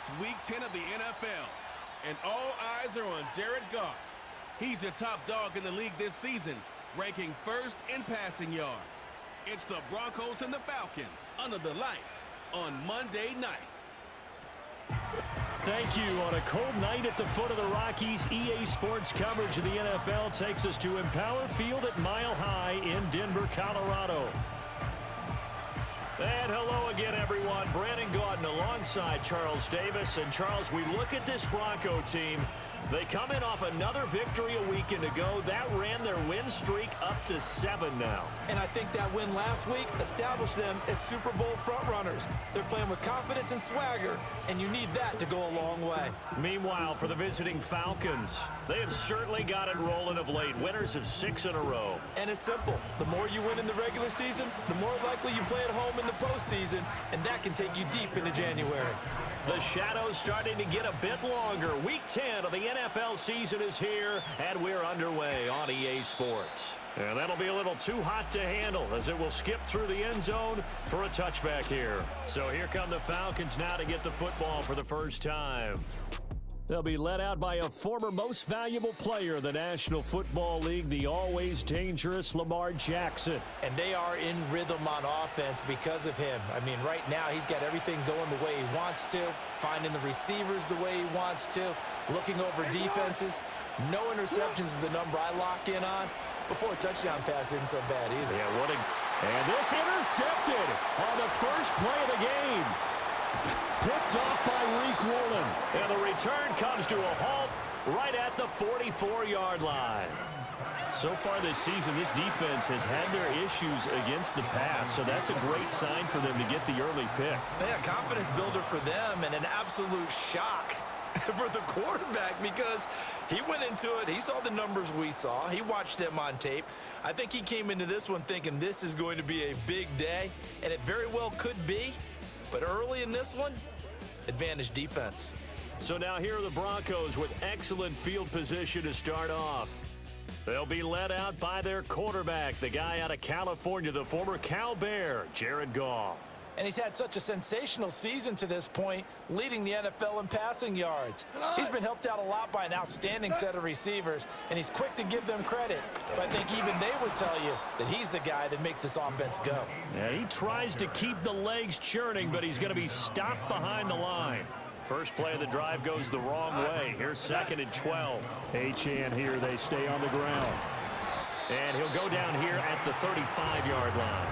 It's Week 10 of the NFL, and all eyes are on Jared Goff. He's your top dog in the league this season, ranking first in passing yards. It's the Broncos and the Falcons under the lights on Monday night. Thank you. On a cold night at the foot of the Rockies, EA Sports coverage of the NFL takes us to Empower Field at Mile High in Denver, Colorado. And hello again, everyone. Brandon Gaudin alongside Charles Davis. And Charles, we look at this Bronco team. They come in off another victory a weekend ago. That ran their win streak up to 7 now. And I think that win last week established them as Super Bowl frontrunners. They're playing with confidence and swagger, and you need that to go a long way. Meanwhile, for the visiting Falcons, they have certainly got it rolling of late. Winners of 6 in a row. And it's simple. The more you win in the regular season, the more likely you play at home in the postseason, and that can take you deep into January. The shadow's starting to get a bit longer. Week 10 of the NFL season is here, and we're underway on EA Sports. And that'll be a little too hot to handle as it will skip through the end zone for a touchback here. So here come the Falcons now to get the football for the first time. They'll be led out by a former most valuable player in the National Football League, the always dangerous Lamar Jackson. And they are in rhythm on offense because of him. I mean, right now he's got everything going the way he wants to, finding the receivers the way he wants to, looking over defenses. No interceptions is the number I lock in on. Before a touchdown pass isn't so bad either. Yeah, and this intercepted on the first play of the game. Picked off by Reek Woolen. And the return comes to a halt right at the 44-yard line. So far this season, this defense has had their issues against the pass, so that's a great sign for them to get the early pick. Yeah, confidence builder for them and an absolute shock for the quarterback because he went into it. He saw the numbers we saw. He watched them on tape. I think he came into this one thinking this is going to be a big day, and it very well could be. But early in this one, advantage defense. So now here are the Broncos with excellent field position to start off. They'll be led out by their quarterback, the guy out of California, the former Cal Bear, Jared Goff. And he's had such a sensational season to this point, leading the NFL in passing yards. He's been helped out a lot by an outstanding set of receivers, and he's quick to give them credit. But I think even they would tell you that he's the guy that makes this offense go. Yeah, he tries to keep the legs churning, but he's going to be stopped behind the line. First play of the drive goes the wrong way. Here's 2nd and 12. Achane here, they stay on the ground. And he'll go down here at the 35-yard line.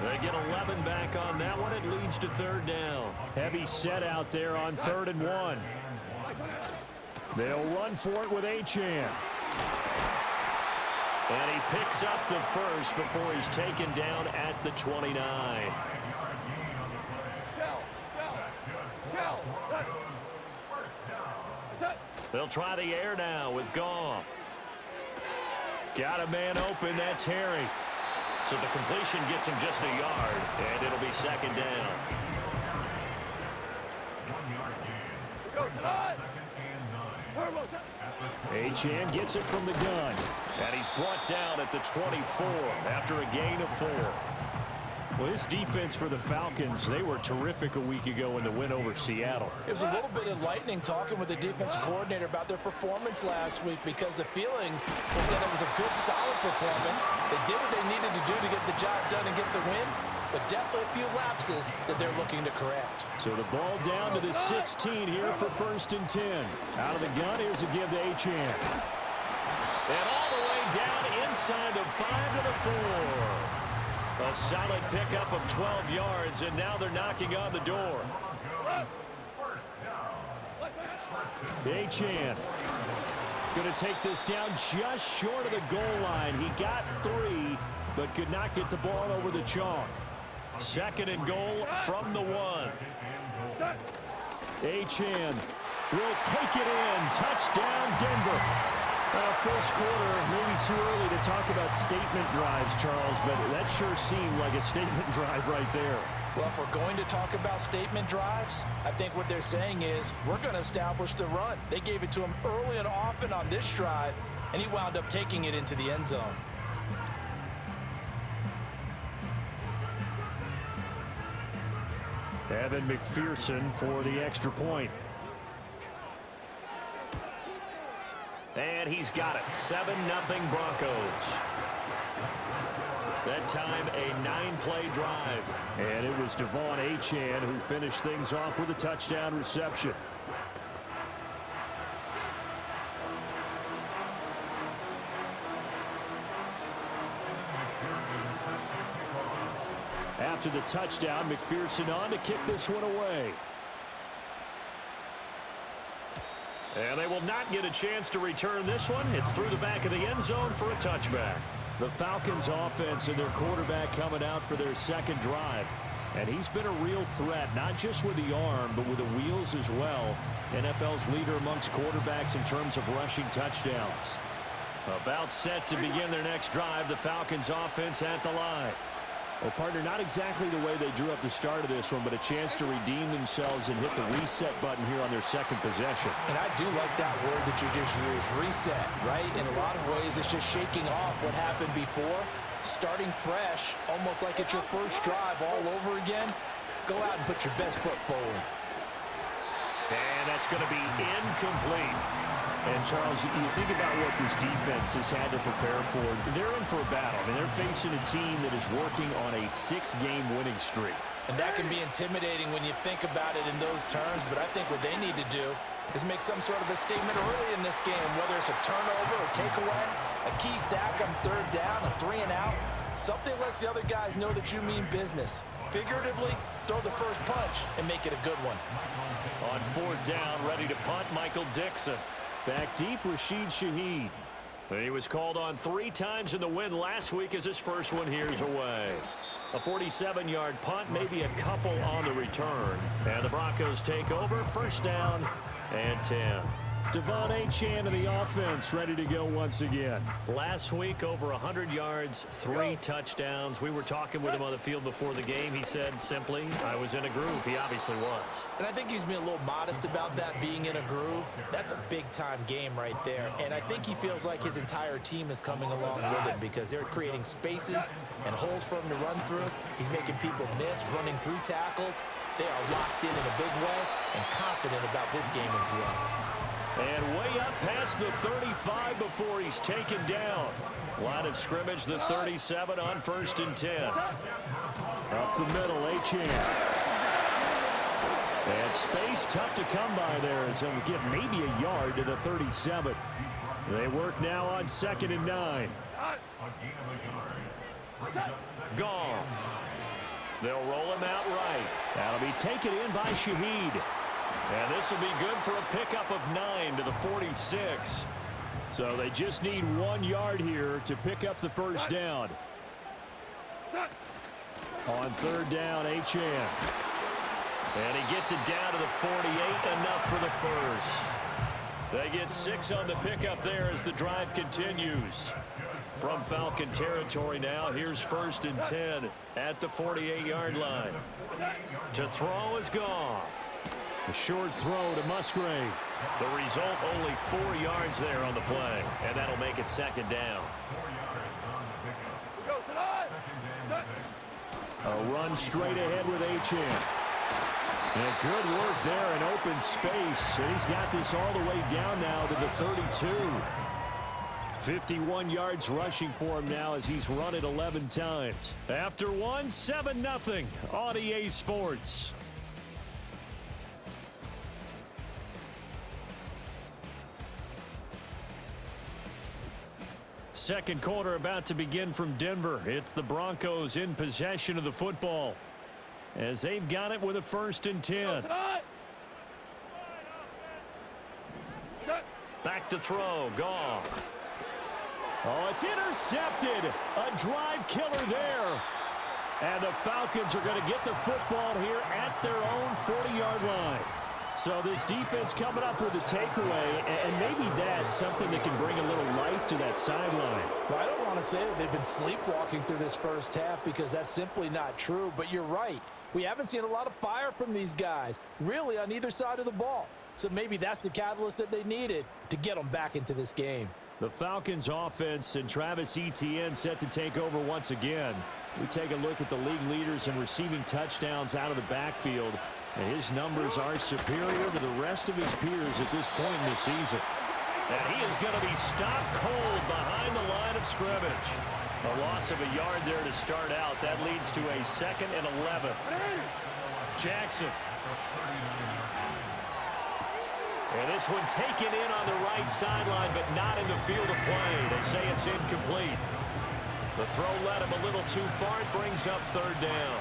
They get 11 back on that one. It leads to 3rd down. Heavy set out there on 3rd and 1. They'll run for it with Achane. And he picks up the first before he's taken down at the 29. They'll try the air now with Goff. Got a man open. That's Harry. So the completion gets him just a yard, and it'll be 2nd down. Achane gets it from the gun, and he's brought down at the 24 after a gain of 4. Well, this defense for the Falcons, they were terrific a week ago in the win over Seattle. It was a little bit enlightening talking with the defense coordinator about their performance last week because the feeling was that it was a good, solid performance. They did what they needed to do to get the job done and get the win, but definitely a few lapses that they're looking to correct. So the ball down to the 16 here for 1st and 10. Out of the gun, here's a give to Achane. And all the way down inside the 5 to the 4. A solid pickup of 12 yards, and now they're knocking on the door. Achane going to take this down just short of the goal line. He got 3, but could not get the ball over the chalk. 2nd and goal from the 1. Achane will take it in. Touchdown, Denver. First quarter, maybe too early to talk about statement drives, Charles, but that sure seemed like a statement drive right there. Well, if we're going to talk about statement drives, I think what they're saying is we're going to establish the run. They gave it to him early and often on this drive, and he wound up taking it into the end zone. Evan McPherson for the extra point. And he's got it. 7-0 Broncos. That time a 9-play drive. And it was Devon Achane who finished things off with a touchdown reception. After the touchdown, McPherson on to kick this one away. And they will not get a chance to return this one. It's through the back of the end zone for a touchback. The Falcons offense and their quarterback coming out for their second drive. And he's been a real threat, not just with the arm, but with the wheels as well. NFL's leader amongst quarterbacks in terms of rushing touchdowns. About set to begin their next drive, the Falcons offense at the line. Well, partner, not exactly the way they drew up the start of this one, but a chance to redeem themselves and hit the reset button here on their second possession. And I do like that word that you just used, reset, right? In a lot of ways, it's just shaking off what happened before, starting fresh, almost like it's your first drive all over again. Go out and put your best foot forward. And that's going to be incomplete. And, Charles, you think about what this defense has had to prepare for. They're in for a battle. I mean, they're facing a team that is working on a 6-game winning streak. And that can be intimidating when you think about it in those terms, but I think what they need to do is make some sort of a statement early in this game, whether it's a turnover or takeaway, a key sack on third down, a 3-and-out. Something lets the other guys know that you mean business. Figuratively, throw the first punch and make it a good one. On fourth down, ready to punt, Michael Dixon. Back deep, Rashid Shaheed. He was called on 3 times in the win last week as his first one here's away. A 47-yard punt, maybe a couple on the return. And the Broncos take over, first down and 10. Devon Achane of the offense ready to go once again. Last week, over 100 yards, 3 touchdowns. We were talking with him on the field before the game. He said simply, I was in a groove. He obviously was. And I think he's being a little modest about that, being in a groove. That's a big-time game right there. And I think he feels like his entire team is coming along with him because they're creating spaces and holes for him to run through. He's making people miss, running through tackles. They are locked in a big way and confident about this game as well. And way up past the 35 before he's taken down. Line of scrimmage, the 37 on 1st and 10. Up the middle, Achane. And space tough to come by there as he'll get maybe a yard to the 37. They work now on 2nd and 9. Goff. They'll roll him out right. That'll be taken in by Shaheed. And this will be good for a pickup of 9 to the 46. So they just need 1 yard here to pick up the first down. On 3rd down, Achane. And he gets it down to the 48, enough for the first. They get 6 on the pickup there as the drive continues. From Falcon territory now, here's 1st and 10 at the 48-yard line. To throw is Goff. A short throw to Musgrave. The result, only 4 yards there on the play, and that'll make it 2nd down. A run straight ahead with Achane. And good work there in open space, and he's got this all the way down now to the 32. 51 yards rushing for him now as he's run it 11 times. After one, 7-0 on EA Sports. Second quarter about to begin from Denver. It's the Broncos in possession of the football as they've got it with a 1st and 10. Back to throw, Goff. Oh, it's intercepted. A drive killer there. And the Falcons are going to get the football here at their own 40-yard line. So this defense coming up with a takeaway, and maybe that's something that can bring a little life to that sideline. Well, I don't want to say that they've been sleepwalking through this first half because that's simply not true, but you're right. We haven't seen a lot of fire from these guys, really on either side of the ball. So maybe that's the catalyst that they needed to get them back into this game. The Falcons offense and Travis Etienne set to take over once again. We take a look at the league leaders in receiving touchdowns out of the backfield. And his numbers are superior to the rest of his peers at this point in the season. And he is going to be stopped cold behind the line of scrimmage. A loss of a yard there to start out. That leads to a 2nd and 11. Jackson. And this one taken in on the right sideline, but not in the field of play. They say it's incomplete. The throw led him a little too far. It brings up 3rd down.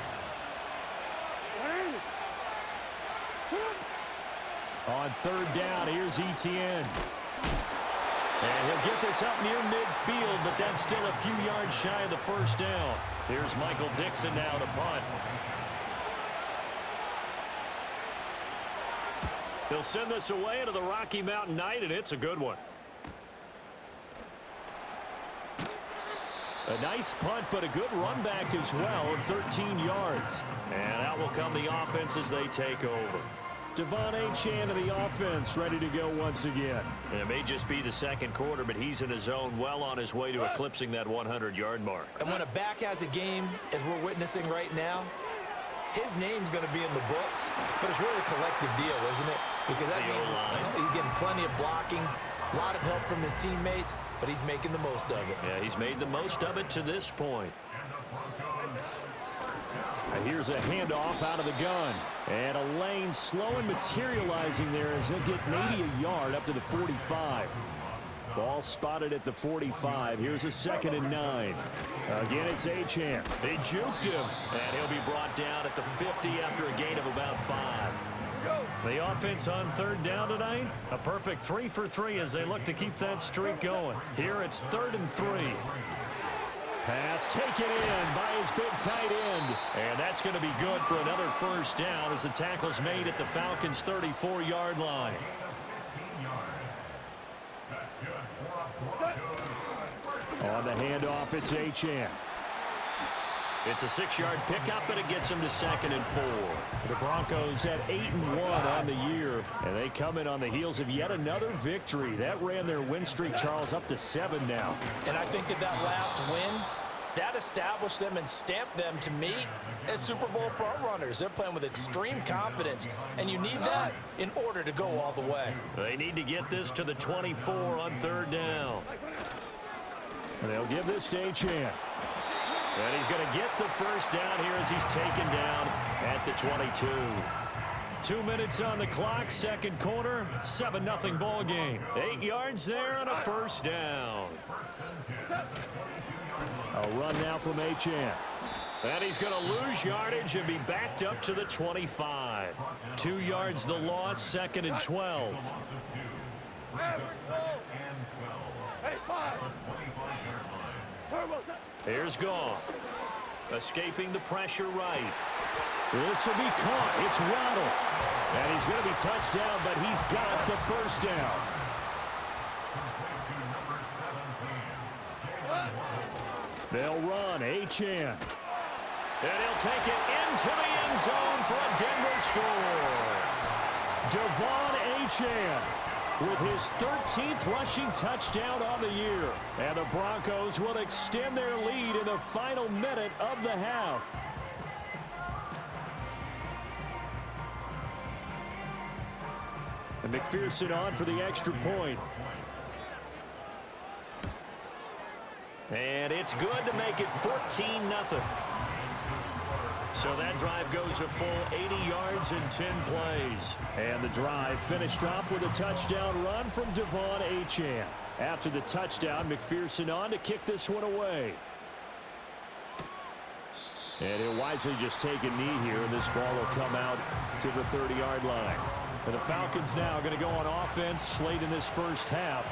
On 3rd down, here's Etienne. And he'll get this up near midfield, but that's still a few yards shy of the 1st down. Here's Michael Dixon now to punt. He'll send this away into the Rocky Mountain Night, and it's a good one. A nice punt, but a good run back as well of 13 yards. And out will come the offense as they take over. Devon Achane of the offense ready to go once again. And it may just be the 2nd quarter, but he's in his zone, well on his way to eclipsing that 100-yard mark. And when a back has a game, as we're witnessing right now, his name's going to be in the books, but it's really a collective deal, isn't it? Because that means he's getting plenty of blocking, a lot of help from his teammates, but he's making the most of it. Yeah, he's made the most of it to this point. And here's a handoff out of the gun. And a lane slow and materializing there as he'll get maybe a yard up to the 45. Ball spotted at the 45. Here's a 2nd and 9. Again, it's Achane. They juked him. And he'll be brought down at the 50 after a gain of about 5. The offense on 3rd down tonight. A perfect 3 for 3 as they look to keep that streak going. Here it's 3rd and 3. Pass taken in by his big tight end. And that's going to be good for another 1st down as the tackle's made at the Falcons' 34-yard line. On the handoff, it's Achane. It's a 6-yard pickup, and it gets him to 2nd and 4. The Broncos at 8-1 on the year, and they come in on the heels of yet another victory. That ran their win streak, Charles, up to 7 now. And I think that last win, that established them and stamped them, to me, as Super Bowl front runners. They're playing with extreme confidence, and you need that in order to go all the way. They need to get this to the 24 on 3rd down. And they'll give this to Achane. And he's going to get the 1st down here as he's taken down at the 22. 2 minutes on the clock, 2nd quarter, 7-0 ball game. 8 yards there on a 1st down. A run now from Achane. And he's going to lose yardage and be backed up to the 25. 2 yards the loss, 2nd and 12. Here's Goff. Escaping the pressure right. This will be caught. It's Waddle. And he's going to be touched down, but he's got the 1st down. They'll run. Achane. And he'll take it into the end zone for a Denver score. Devon Achane with his 13th rushing touchdown on the year. And the Broncos will extend their lead in the final minute of the half. And McPherson on for the extra point. And it's good to make it 14-0. So that drive goes a full 80 yards in 10 plays. And the drive finished off with a touchdown run from Devon Achane. After the touchdown, McPherson on to kick this one away. And he'll wisely just take a knee here, and this ball will come out to the 30-yard line. And the Falcons now going to go on offense late in this first half.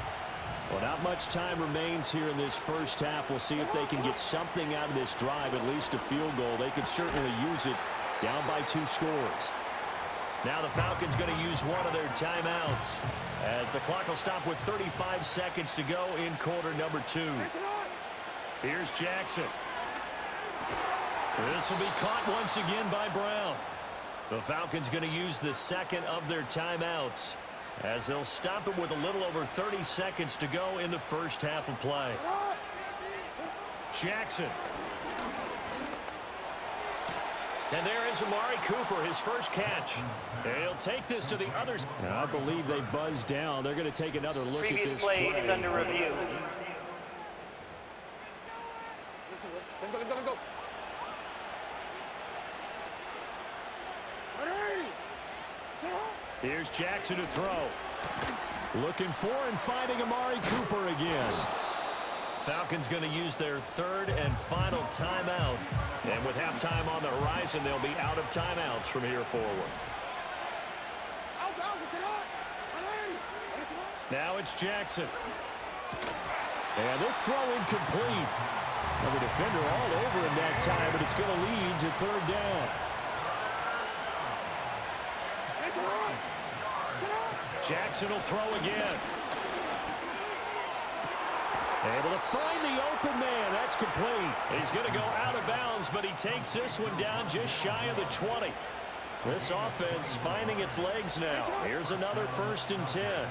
Well, not much time remains here in this first half. We'll see if they can get something out of this drive, at least a field goal. They could certainly use it down by 2 scores. Now the Falcons going to use one of their timeouts as the clock will stop with 35 seconds to go in quarter number 2. Here's Jackson. This will be caught once again by Brown. The Falcons going to use the 2nd of their timeouts as they'll stop it with a little over 30 seconds to go in the first half of play. Jackson. And there is Amari Cooper, his first catch. And he'll take this to the other side. I believe they buzzed down. They're going to take another look at this Previous play is under review. Let's go. Here's Jackson to throw. Looking for and finding Amari Cooper again. Falcons going to use their third and final timeout. And with halftime on the horizon, they'll be out of timeouts from here forward. Now it's Jackson. And this throw incomplete. Well, the defender all over him that time, but it's going to lead to third down. Jackson will throw again. Able to find the open man. That's complete. He's going to go out of bounds, but he takes this one down just shy of the 20. This offense finding its legs now. Here's another 1st and 10.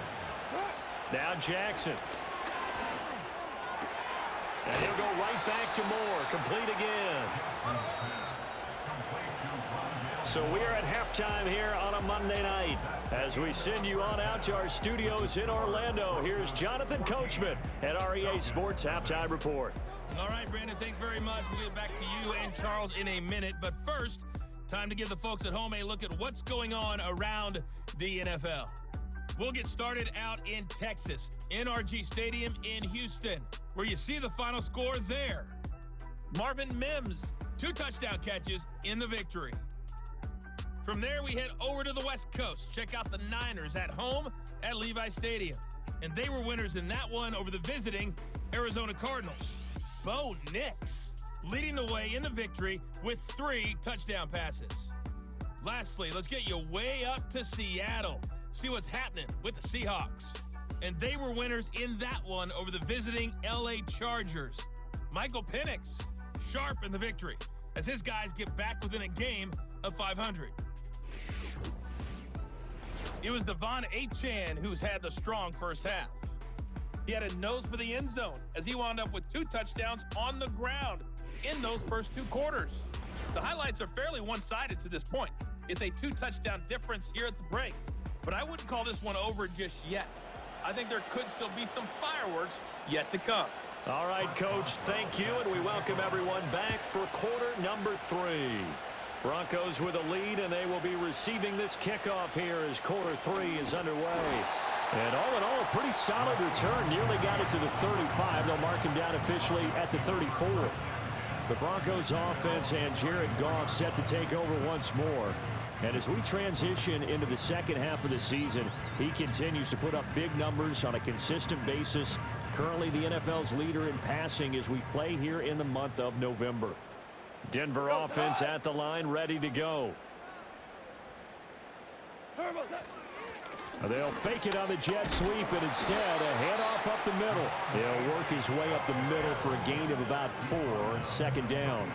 Now Jackson. And he'll go right back to Moore. Complete again. So we are at halftime here on a Monday night. As we send you on out to our studios in Orlando, here's Jonathan Coachman at REA Sports Halftime Report. All right, Brandon, thanks very much. We'll get back to you and Charles in a minute. But first, time to give the folks at home a look at what's going on around the NFL. We'll get started out in Texas, NRG Stadium in Houston, where you see the final score there. Marvin Mims, 2 touchdown catches in the victory. From there, we head over to the West Coast. Check out the Niners at home at Levi Stadium. And they were winners in that one over the visiting Arizona Cardinals. Bo Nix leading the way in the victory with 3 touchdown passes. Lastly, let's get you way up to Seattle. See what's happening with the Seahawks. And they were winners in that one over the visiting LA Chargers. Michael Penix sharp in the victory as his guys get back within a game of 500. It was Devon Achane who's had the strong first half. He had a nose for the end zone as he wound up with 2 touchdowns on the ground in those first 2 quarters. The highlights are fairly one-sided to this point. It's a 2-touchdown difference here at the break, but I wouldn't call this one over just yet. I think there could still be some fireworks yet to come. All right, Coach, thank you, and we welcome everyone back for quarter number 3. Broncos with a lead, and they will be receiving this kickoff here as quarter 3 is underway. And all in all, a pretty solid return. Nearly got it to the 35. They'll mark him down officially at the 34. The Broncos offense and Jared Goff set to take over once more. And as we transition into the second half of the season, he continues to put up big numbers on a consistent basis. Currently the NFL's leader in passing as we play here in the month of November. Denver offense at the line, ready to go. They'll fake it on the jet sweep, and instead a handoff up the middle. He'll work his way up the middle for a gain of about 4, 2nd down.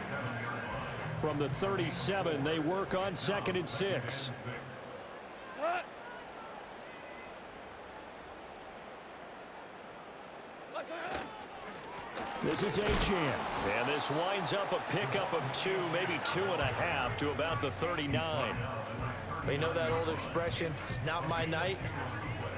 From the 37, they work on 2nd and 6. This is Achane. And this winds up a pickup of 2, maybe 2.5 to about the 39. You know that old expression, it's not my night?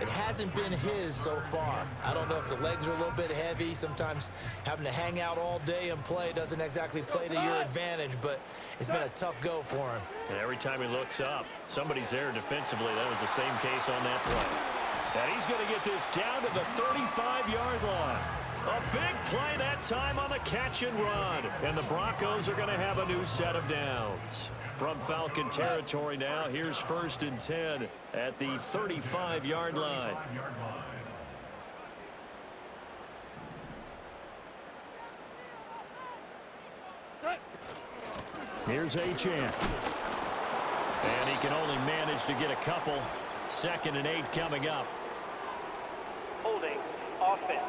It hasn't been his so far. I don't know if the legs are a little bit heavy. Sometimes having to hang out all day and play doesn't exactly play to your advantage, but it's been a tough go for him. And every time he looks up, somebody's there defensively. That was the same case on that play. And he's going to get this down to the 35-yard line. A big play that time on the catch and run. And the Broncos are going to have a new set of downs. From Falcon territory now, here's 1st and 10 at the 35-yard line. Here's Achane. And he can only manage to get a couple. 2nd and 8 coming up. Holding offense.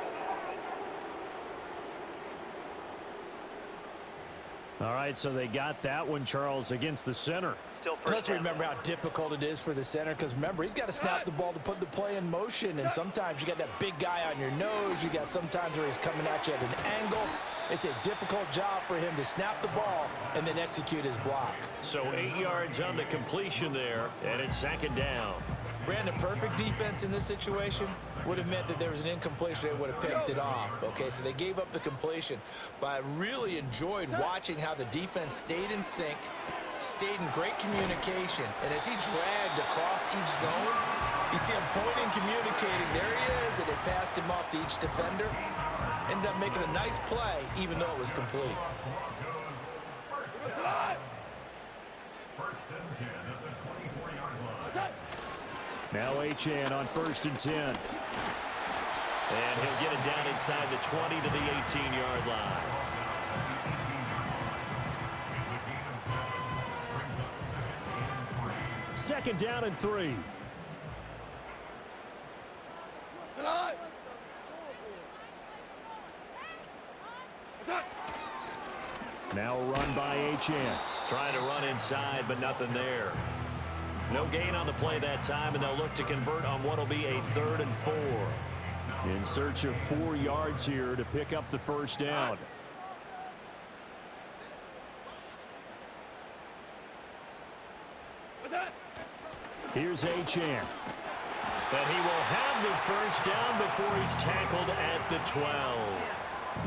All right, so they got that one, Charles, against the center. Still And first let's down. remember how difficult it is for the center, because remember, he's got to snap the ball to put the play in motion, and sometimes you got that big guy on your nose. You got sometimes where he's coming at you at an angle. It's a difficult job for him to snap the ball and then execute his block. So 8 yards on the completion there, and it's second down. Brandon, perfect defense in this situation would have meant that there was an incompletion. They would have picked it off. Okay, so they gave up the completion. But I really enjoyed watching how the defense stayed in sync, stayed in great communication. And as he dragged across each zone, you see him pointing, communicating. There he is, and it passed him off to each defender. Ended up making a nice play, even though it was complete. Now Achane on 1st and 10. And he'll get it down inside the 20 to the 18-yard line. Second down and 3. Now a run by Achane. Trying to run inside, but nothing there. No gain on the play that time, and they'll look to convert on what will be a 3rd and 4. In search of 4 yards here to pick up the first down. Here's Achane. And he will have the first down before he's tackled at the 12.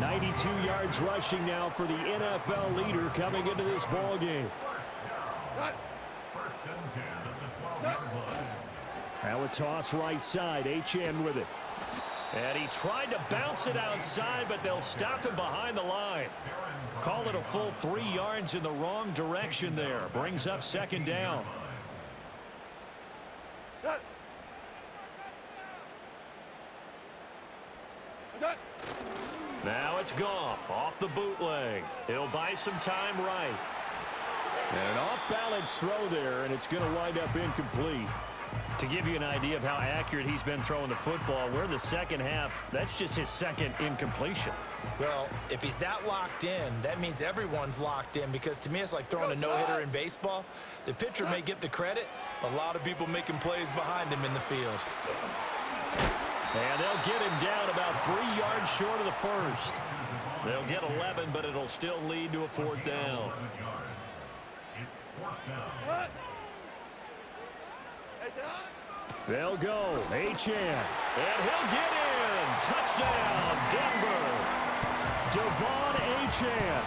92 yards rushing now for the NFL leader coming into this ball game. Now a toss right side. Achane with it. And he tried to bounce it outside, but they'll stop him behind the line. Call it a full 3 yards in the wrong direction there. Brings up second down. Now it's Goff off the bootleg. He'll buy some time right. And an off-balance throw there, and it's going to wind up incomplete. To give you an idea of how accurate he's been throwing the football, we're in the second half. That's just his second incompletion. Well, if he's that locked in, that means everyone's locked in, because to me it's like throwing a no-hitter in baseball. The pitcher may get the credit, but a lot of people making plays behind him in the field. And they'll get him down about 3 yards short of the first. They'll get 11, but it'll still lead to a 4th down. They'll go. Achane. And he'll get in. Touchdown, Denver. Devon Achane.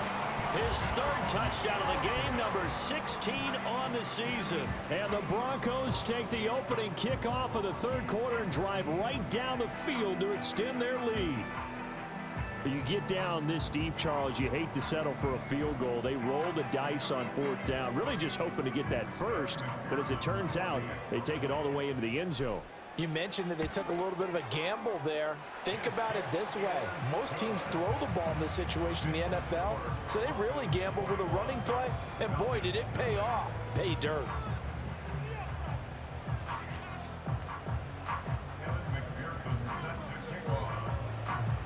His 3rd touchdown of the game, number 16 on the season. And the Broncos take the opening kickoff of the 3rd quarter and drive right down the field to extend their lead. You get down this deep, Charles, you hate to settle for a field goal. They roll the dice on 4th down, really just hoping to get that first. But as it turns out, they take it all the way into the end zone. You mentioned that they took a little bit of a gamble there. Think about it this way. Most teams throw the ball in this situation in the NFL, so they really gamble with a running play, and boy, did it pay off. Pay dirt.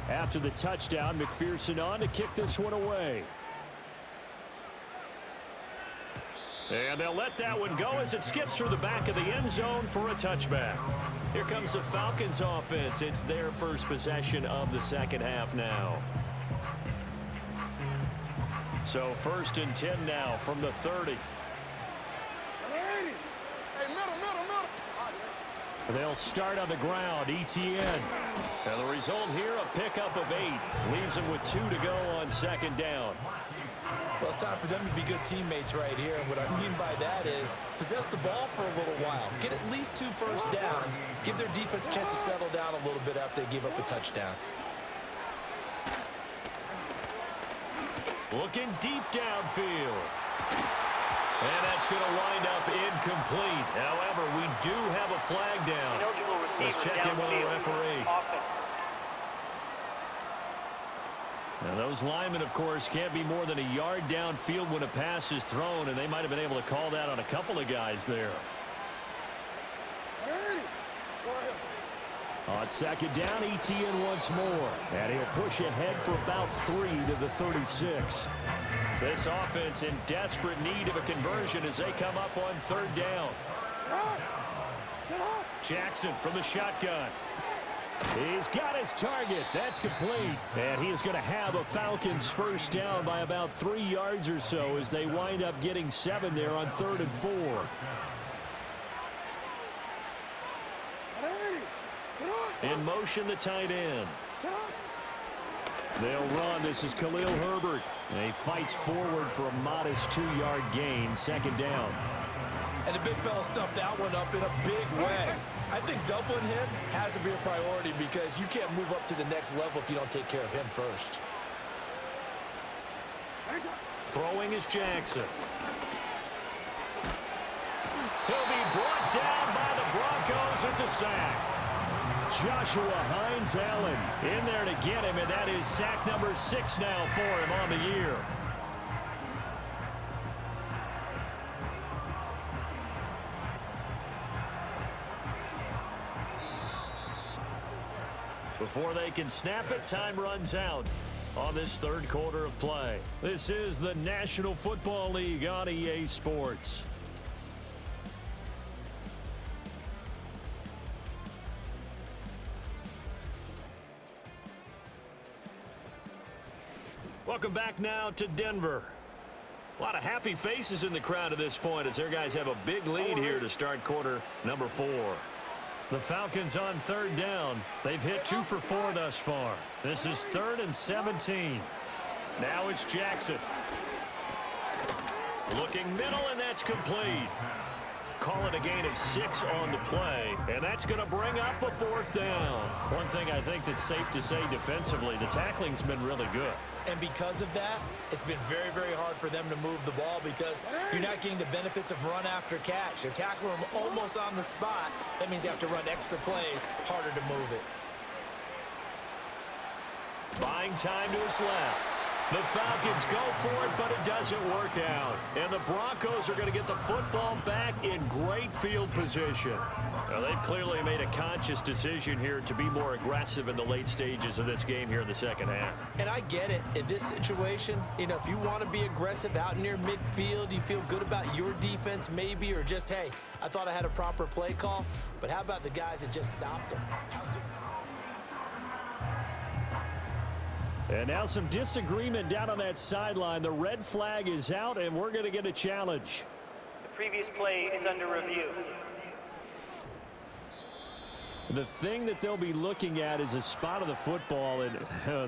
After the touchdown, McPherson on to kick this one away. And they'll let that one go as it skips through the back of the end zone for a touchback. Here comes the Falcons offense. It's their first possession of the second half now. So 1st and 10 now from the 30. They'll start on the ground. Etienne. And the result here, a pickup of 8. Leaves them with 2 to go on second down. Well, it's time for them to be good teammates right here, and what I mean by that is possess the ball for a little while. Get at least 2 first downs. Give their defense a chance to settle down a little bit after they give up a touchdown. Looking deep downfield. And that's going to wind up incomplete. However, we do have a flag down. Ineligible receiver Let's check in with the downfield. referee. Offense. Now those linemen, of course, can't be more than a yard downfield when a pass is thrown, and they might have been able to call that on a couple of guys there. On second down, Etienne once more. And he'll push ahead for about 3 to the 36. This offense in desperate need of a conversion as they come up on third down. Jackson from the shotgun. He's got his target. That's complete. And he is going to have a Falcons first down by about 3 yards or so as they wind up getting 7 there on 3rd and 4. In motion, the tight end. They'll run. This is Khalil Herbert. And he fights forward for a modest 2-yard gain. Second down. And the big fella stuffed that one up in a big way. I think doubling him has to be a priority because you can't move up to the next level if you don't take care of him first. Throwing is Jackson. He'll be brought down by the Broncos. It's a sack. Joshua Hines-Allen in there to get him, and that is sack number 6 now for him on the year. Before they can snap it, time runs out on this third quarter of play. This is the National Football League on EA Sports. Welcome back now to Denver. A lot of happy faces in the crowd at this point as their guys have a big lead here to start quarter number 4. The Falcons on third down. They've hit 2 for 4 thus far. This is 3rd and 17. Now it's Jackson. Looking middle, and that's complete. Call it a gain of 6 on the play, and that's going to bring up a 4th down. One thing I think that's safe to say defensively, the tackling's been really good. And because of that, it's been very, very hard for them to move the ball because you're not getting the benefits of run after catch. They're tackling them almost on the spot. That means you have to run extra plays, harder to move it. Buying time to his left. The Falcons go for it, but it doesn't work out. And the Broncos are going to get the football back in great field position. Now, they've clearly made a conscious decision here to be more aggressive in the late stages of this game here in the second half. And I get it. In this situation, you know, if you want to be aggressive out near midfield, you feel good about your defense maybe, or just, hey, I thought I had a proper play call. But how about the guys that just stopped them? How good? And now some disagreement down on that sideline. The red flag is out, and we're going to get a challenge. The previous play is under review. The thing that they'll be looking at is a spot of the football, and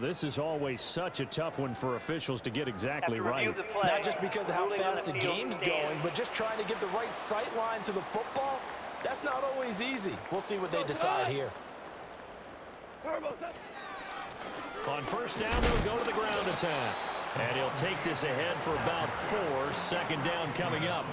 this is always such a tough one for officials to get exactly right. Not just because of how fast the game's going, but just trying to get the right sight line to the football. That's not always easy. We'll see what they decide here. On first down, they'll go to the ground attack. And he'll take this ahead for about 4. Second down coming up.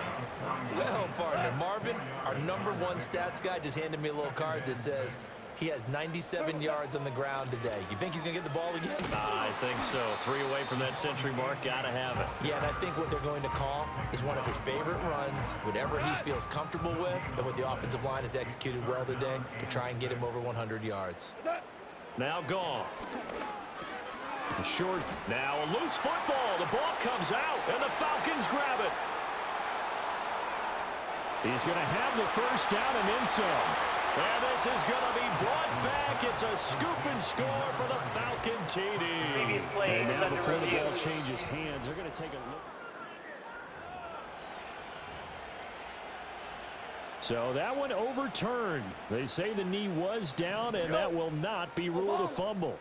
Well, partner, Marvin, our #1 stats guy, just handed me a little card that says he has 97 yards on the ground today. You think he's going to get the ball again? I think so. 3 away from that century mark. Got to have it. Yeah, and I think what they're going to call is one of his favorite runs, whatever he feels comfortable with, and what the offensive line has executed well today to try and get him over 100 yards. Now Goff. Short. Now a loose football. The ball comes out, and the Falcons grab it. He's going to have the first down and then some. And this is going to be brought back. It's a scoop and score for the Falcon TD. Previous play And is now under before the review. ball changes hands, they're going to take a look. So that one overturned. They say the knee was down, and that will not be ruled a fumble.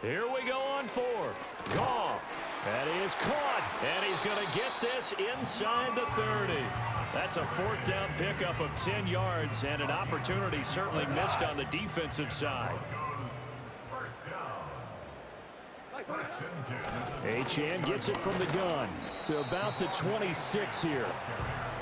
Here we go on 4th. Goff. That is caught, and he's going to get this inside the 30. That's a 4th down pickup of 10 yards, and an opportunity certainly missed on the defensive side. Achane gets it from the gun to about the 26 here.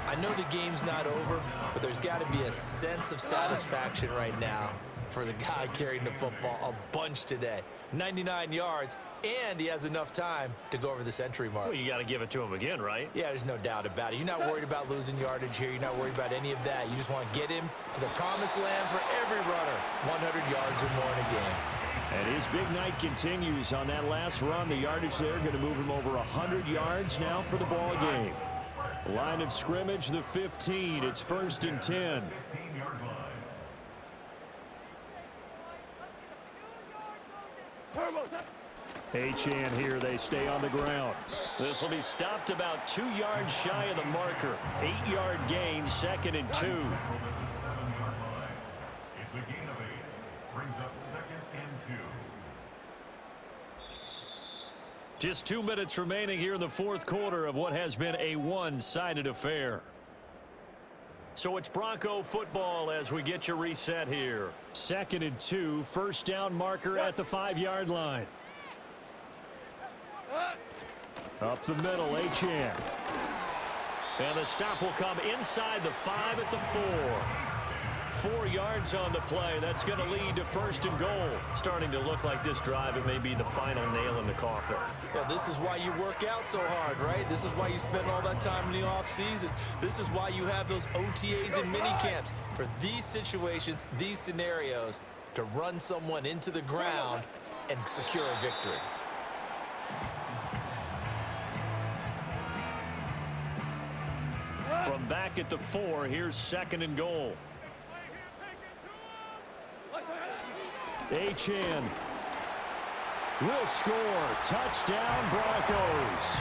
I know the game's not over, but there's got to be a sense of satisfaction right now. for the guy carrying the football a bunch today. 99 yards, and he has enough time to go over the century mark. Well, you got to give it to him again, right? Yeah, there's no doubt about it. You're not worried about losing yardage here. You're not worried about any of that. You just want to get him to the promised land for every runner, 100 yards or more in a game. And his big night continues on that last run. The yardage there going to move him over 100 yards now for the ball game. Line of scrimmage, the 15. It's 1st and 10. Achane here, they stay on the ground. This will be stopped about 2 yards shy of the marker. 8-yard gain, 2nd and 2. It's a gain of 8. Brings up 2nd and 2. Just 2 minutes remaining here in the 4th quarter of what has been a one-sided affair. So it's Bronco football as we get you reset here. 2nd and 2, first down marker at the 5-yard line. Up the middle, Achane. And the stop will come inside the 5 at the 4. 4 yards on the play. That's going to lead to 1st and goal. Starting to look like this drive, it may be the final nail in the coffin. Well, this is why you work out so hard, right? This is why you spend all that time in the offseason. This is why you have those OTAs and mini camps. For these situations, these scenarios, to run someone into the ground and secure a victory. From back at the 4, here's 2nd and goal. Achane will score. Touchdown, Broncos.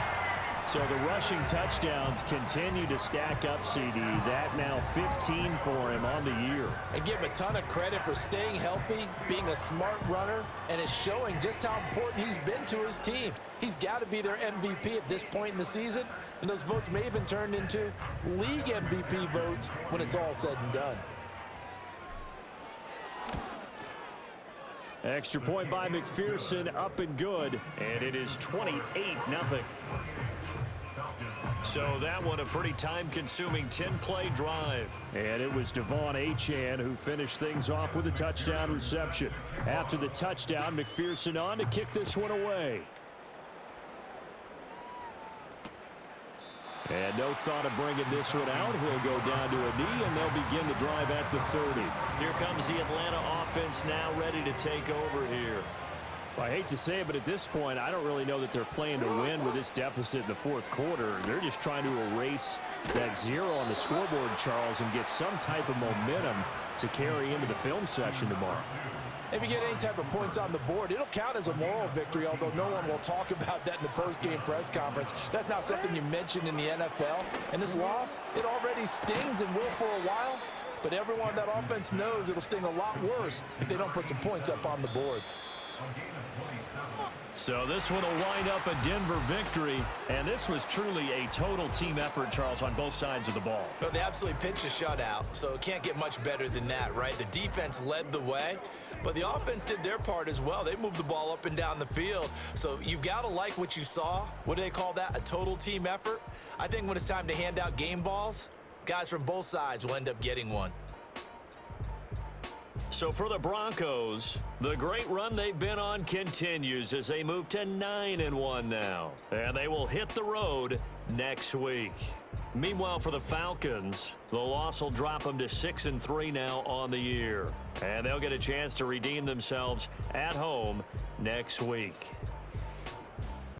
So the rushing touchdowns continue to stack up, CD. That now 15 for him on the year. And give him a ton of credit for staying healthy, being a smart runner, and it's showing just how important he's been to his team. He's got to be their MVP at this point in the season, and those votes may even turn into league MVP votes when it's all said and done. Extra point by McPherson, up and good, and it is 28-0. So that one a pretty time-consuming 10-play drive. And it was Devon Achane who finished things off with a touchdown reception. After the touchdown, McPherson on to kick this one away. And no thought of bringing this one out. He'll go down to a knee, and they'll begin the drive at the 30. Here comes the Atlanta offense now ready to take over here. Well, I hate to say it, but at this point, I don't really know that they're playing to win with this deficit in the 4th quarter. They're just trying to erase that 0 on the scoreboard, Charles, and get some type of momentum to carry into the film section tomorrow. If you get any type of points on the board, it'll count as a moral victory, although no one will talk about that in the post-game press conference. That's not something you mention in the NFL. And this loss, it already stings and will for a while, but everyone on that offense knows it'll sting a lot worse if they don't put some points up on the board. So this one will wind up a Denver victory, and this was truly a total team effort, Charles, on both sides of the ball. But they absolutely pitched a shutout, so it can't get much better than that, right? The defense led the way, but the offense did their part as well. They moved the ball up and down the field, so you've got to like what you saw. What do they call that? A total team effort? I think when it's time to hand out game balls, guys from both sides will end up getting one. So for the Broncos, the great run they've been on continues as they move to 9-1 now. And they will hit the road next week. Meanwhile, for the Falcons, the loss will drop them to 6-3 now on the year. And they'll get a chance to redeem themselves at home next week.